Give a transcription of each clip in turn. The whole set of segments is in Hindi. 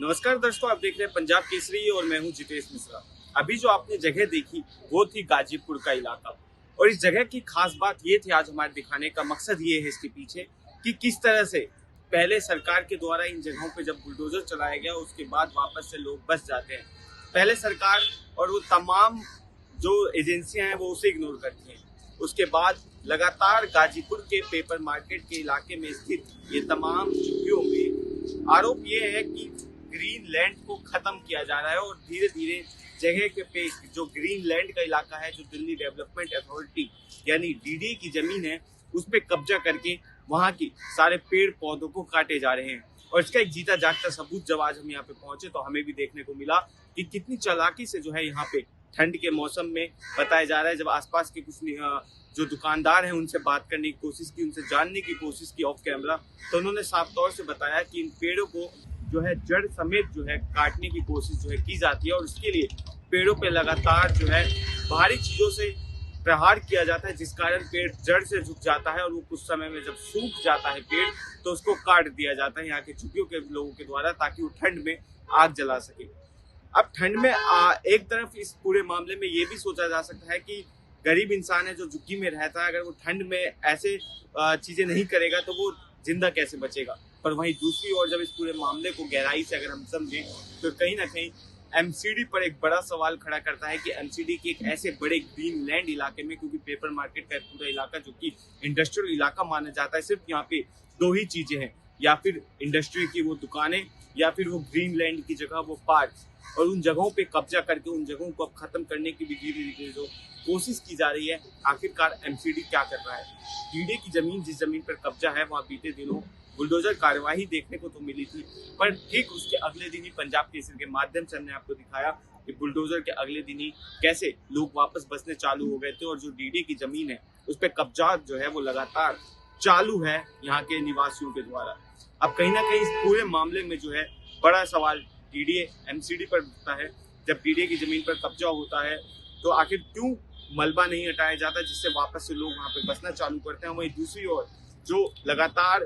नमस्कार दोस्तों, आप देख रहे हैं पंजाब केसरी और मैं हूं जितेश मिश्रा। अभी जो आपने जगह देखी वो थी गाजीपुर का इलाका। और इस जगह की खास बात ये थी, आज हमारे दिखाने का मकसद ये है इसके पीछे कि किस तरह से पहले सरकार के द्वारा इन जगहों पे जब बुलडोजर चलाया गया उसके बाद वापस से लोग बस जाते हैं। पहले सरकार और वो तमाम जो एजेंसियां हैं वो उसे इग्नोर करती हैं। उसके बाद लगातार गाजीपुर के पेपर मार्केट के इलाके में स्थित ये तमाम झुग्गियों में आरोप ये है कि ग्रीन लैंड को खत्म किया जा रहा है और धीरे धीरे जगह के पे जो ग्रीन लैंड का इलाका है, जो दिल्ली डेवलपमेंट अथॉरिटी यानी डीडी की जमीन है, उस पर कब्जा करके वहां की सारे पेड़ पौधों को काटे जा रहे हैं। और इसका एक जीता जागता सबूत जब आज हम यहाँ पे पहुंचे तो हमें भी देखने को मिला कि कितनी चालाकी से जो है यहाँ पे ठंड के मौसम में बताया जा रहा है। जब आसपास के कुछ जो दुकानदार हैं उनसे बात करने की कोशिश की, उनसे जानने की कोशिश की ऑफ कैमरा, तो उन्होंने साफ तौर से बताया कि इन पेड़ों को जो है जड़ समेत जो है काटने की कोशिश जो है की जाती है और उसके लिए पेड़ों पे लगातार जो है भारी चीजों से प्रहार किया जाता है, जिस कारण पेड़ जड़ से झुक जाता है और वो कुछ समय में जब सूख जाता है पेड़ तो उसको काट दिया जाता है यहाँ के झुग्गियों के लोगों के द्वारा, ताकि वो ठंड में आग जला सके। अब ठंड में एक तरफ इस पूरे मामले में ये भी सोचा जा सकता है कि गरीब इंसान है जो झुग्गी में रहता है, अगर वो ठंड में ऐसे चीजें नहीं करेगा तो वो जिंदा कैसे बचेगा। पर वहीं दूसरी ओर जब इस पूरे मामले को गहराई से अगर हम समझें तो कहीं ना कहीं एमसीडी पर एक बड़ा सवाल खड़ा करता है कि एमसीडी के एक ऐसे बड़े ग्रीन लैंड इलाके में, क्योंकि पेपर मार्केट का पूरा इलाका जो कि इंडस्ट्रियल इलाका माना जाता है, सिर्फ यहाँ पे दो ही चीजें हैं, या फिर इंडस्ट्री की वो दुकानें या फिर वो ग्रीन लैंड की जगह वो पार्क। और उन जगहों पे कब्जा करके उन जगहों को अब खत्म करने की भी धीरे धीरे जो कोशिश की जा रही है, आखिरकार एमसीडी क्या कर रहा है। डीडी की जमीन, जिस जमीन पर कब्जा है, वहां बीते दिनों बुलडोजर कार्यवाही देखने को तो मिली थी, पर ठीक उसके अगले दिन ही पंजाब केसरी के माध्यम से हमने आपको दिखाया कि बुलडोजर के अगले दिन ही कैसे लोग वापस बसने चालू हो गए थे और जो डीडी की जमीन है उस पर कब्जा जो है वो लगातार चालू है यहाँ के निवासियों के द्वारा। अब कहीं ना कहीं इस पूरे मामले में जो है बड़ा सवाल डीडी एमसीडी पर उठता है। जब डीडी की जमीन पर कब्जा होता है तो आखिर क्यों मलबा नहीं हटाया जाता, जिससे वापस से लोग वहां पे बसना चालू करते हैं। वहीं दूसरी ओर जो लगातार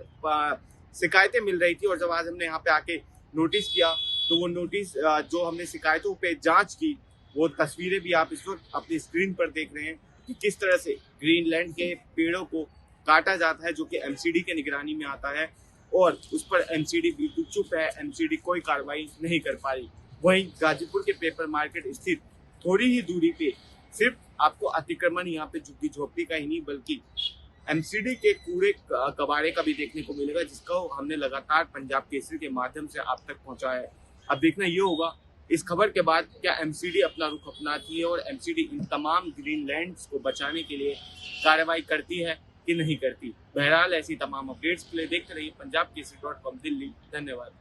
शिकायतें मिल रही थी और जब आज हमने यहाँ पे आके नोटिस किया तो वो नोटिस जो हमने शिकायतों पे जांच की, वो तस्वीरें भी आप इस वक्त अपनी स्क्रीन पर देख रहे हैं कि किस तरह से ग्रीनलैंड के पेड़ों को काटा जाता है, जो कि एमसीडी के निगरानी में आता है और उस पर एमसीडी बिल्कुल चुप है, एमसीडी कोई कार्रवाई नहीं कर पा रही। वहीं गाजीपुर के पेपर मार्केट स्थित थोड़ी ही दूरी पे सिर्फ आपको अतिक्रमण यहाँ पे झुग्गी झोपड़ी का ही नहीं बल्कि एमसीडी के कूड़े कबाड़े का भी देखने को मिलेगा, जिसका हमने लगातार पंजाब केसरी के माध्यम से आप तक पहुंचाया है। अब देखना ये होगा इस खबर के बाद क्या एमसीडी अपना रुख अपनाती है और एमसीडी इन तमाम ग्रीनलैंड्स को बचाने के लिए कार्रवाई करती है कि नहीं करती। बहरहाल ऐसी तमाम अपडेट्स के लिए देखते रहिए पंजाब केसरी.com दिल्ली। धन्यवाद।